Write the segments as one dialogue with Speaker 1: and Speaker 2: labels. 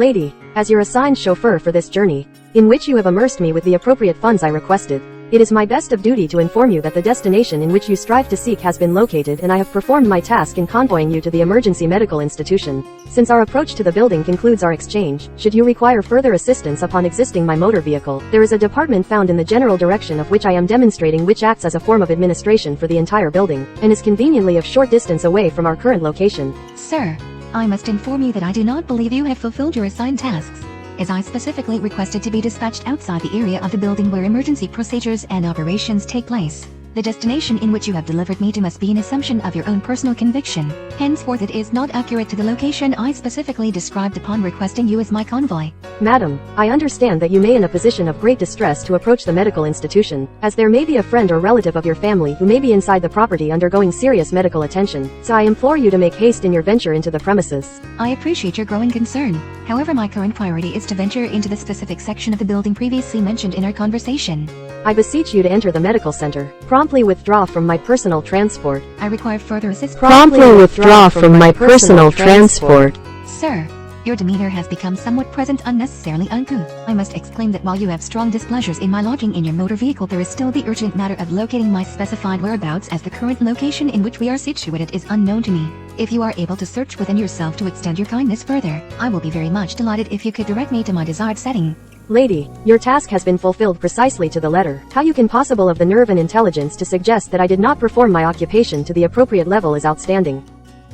Speaker 1: Lady, as your assigned chauffeur for this journey, in which you have immersed me with the appropriate funds I requested, it is my best of duty to inform you that the destination in which you strive to seek has been located, and I have performed my task in convoying you to the emergency medical institution. Since our approach to the building concludes our exchange, should you require further assistance upon exiting my motor vehicle, there is a department found in the general direction of which I am demonstrating, which acts as a form of administration for the entire building, and is conveniently of short distance away from our current location.
Speaker 2: Sir, I must inform you that I do not believe you have fulfilled your assigned tasks, as I specifically requested to be dispatched outside the area of the building where emergency procedures and operations take place. The destination in which you have delivered me to must be an assumption of your own personal conviction. Henceforth it is not accurate to the location I specifically described upon requesting you as my convoy.
Speaker 1: Madam, I understand that you may in a position of great distress to approach the medical institution, as there may be a friend or relative of your family who may be inside the property undergoing serious medical attention, so I implore you to make haste in your venture into the premises.
Speaker 2: I appreciate your growing concern. However, my current priority is to venture into the specific section of the building previously mentioned in our conversation.
Speaker 1: I beseech you to enter the medical center. Promptly withdraw from my personal transport.
Speaker 2: I require further assistance.
Speaker 1: Promptly withdraw from my personal transport.
Speaker 2: Sir, your demeanor has become somewhat present unnecessarily uncouth. I must exclaim that while you have strong displeasures in my lodging in your motor vehicle, there is still the urgent matter of locating my specified whereabouts, as the current location in which we are situated is unknown to me. If you are able to search within yourself to extend your kindness further, I will be very much delighted if you could direct me to my desired setting.
Speaker 1: Lady, your task has been fulfilled precisely to the letter. How you can possible of the nerve and intelligence to suggest that I did not perform my occupation to the appropriate level is outstanding.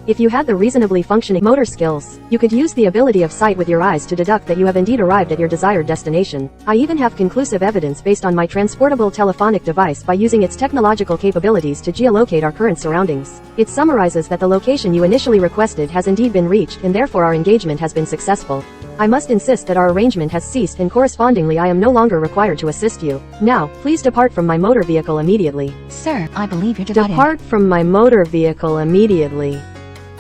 Speaker 1: If you had the reasonably functioning motor skills, you could use the ability of sight with your eyes to deduct that you have indeed arrived at your desired destination. I even have conclusive evidence based on my transportable telephonic device by using its technological capabilities to geolocate our current surroundings. It summarizes that the location you initially requested has indeed been reached, and therefore our engagement has been successful. I must insist that our arrangement has ceased, and correspondingly I am no longer required to assist you. Now, please depart from my motor vehicle immediately.
Speaker 2: Sir, I believe you're divided.
Speaker 1: Depart from my motor vehicle immediately.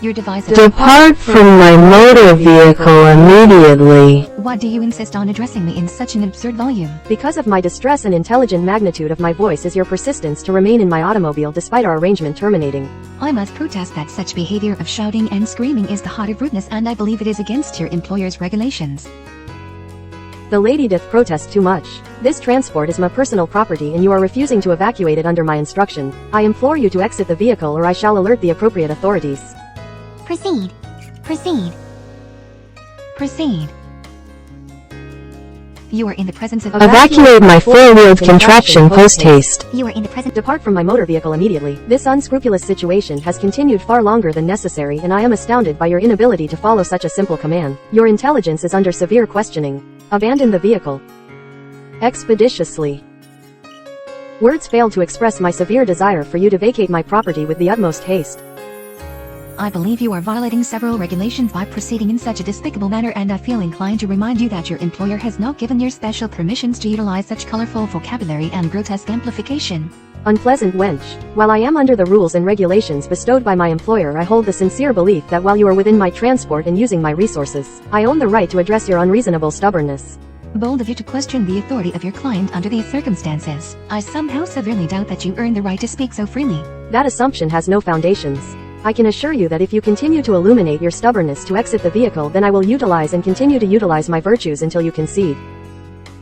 Speaker 2: Your device.
Speaker 1: Depart from my motor vehicle immediately.
Speaker 2: Why do you insist on addressing me in such an absurd volume?
Speaker 1: Because of my distress and intelligent magnitude of my voice is your persistence to remain in my automobile despite our arrangement terminating.
Speaker 2: I must protest that such behavior of shouting and screaming is the height of rudeness, and I believe it is against your employer's regulations.
Speaker 1: The lady doth protest too much. This transport is my personal property and you are refusing to evacuate it under my instruction. I implore you to exit the vehicle or I shall alert the appropriate authorities.
Speaker 2: Proceed. Proceed. Proceed. You are in the presence of—
Speaker 1: Evacuate my four-wheeled contraption post-haste.
Speaker 2: You are in the presence—
Speaker 1: Depart from my motor vehicle immediately. This unscrupulous situation has continued far longer than necessary, and I am astounded by your inability to follow such a simple command. Your intelligence is under severe questioning. Abandon the vehicle. Expeditiously. Words fail to express my severe desire for you to vacate my property with the utmost haste.
Speaker 2: I believe you are violating several regulations by proceeding in such a despicable manner, and I feel inclined to remind you that your employer has not given you special permissions to utilize such colorful vocabulary and grotesque amplification.
Speaker 1: Unpleasant wench. While I am under the rules and regulations bestowed by my employer, I hold the sincere belief that while you are within my transport and using my resources, I own the right to address your unreasonable stubbornness.
Speaker 2: Bold of you to question the authority of your client under these circumstances. I somehow severely doubt that you earn the right to speak so freely.
Speaker 1: That assumption has no foundations. I can assure you that if you continue to illuminate your stubbornness to exit the vehicle, then I will utilize and continue to utilize my virtues until you concede.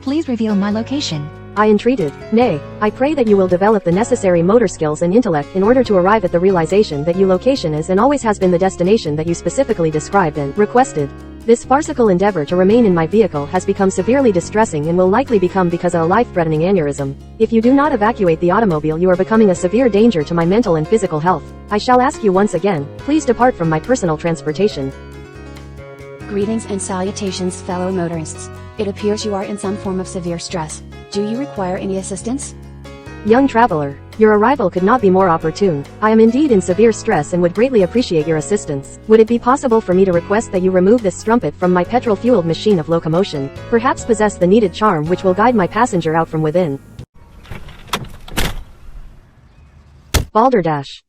Speaker 2: Please reveal my location.
Speaker 1: I entreated. Nay, I pray that you will develop the necessary motor skills and intellect in order to arrive at the realization that your location is and always has been the destination that you specifically described and requested. This farcical endeavor to remain in my vehicle has become severely distressing and will likely become because of a life-threatening aneurysm. If you do not evacuate the automobile, you are becoming a severe danger to my mental and physical health. I shall ask you once again, please depart from my personal transportation.
Speaker 3: Greetings and salutations, fellow motorists. It appears you are in some form of severe stress. Do you require any assistance?
Speaker 1: Young traveler, your arrival could not be more opportune. I am indeed in severe stress and would greatly appreciate your assistance. Would it be possible for me to request that you remove this strumpet from my petrol-fueled machine of locomotion? Perhaps possess the needed charm which will guide my passenger out from within. Balderdash.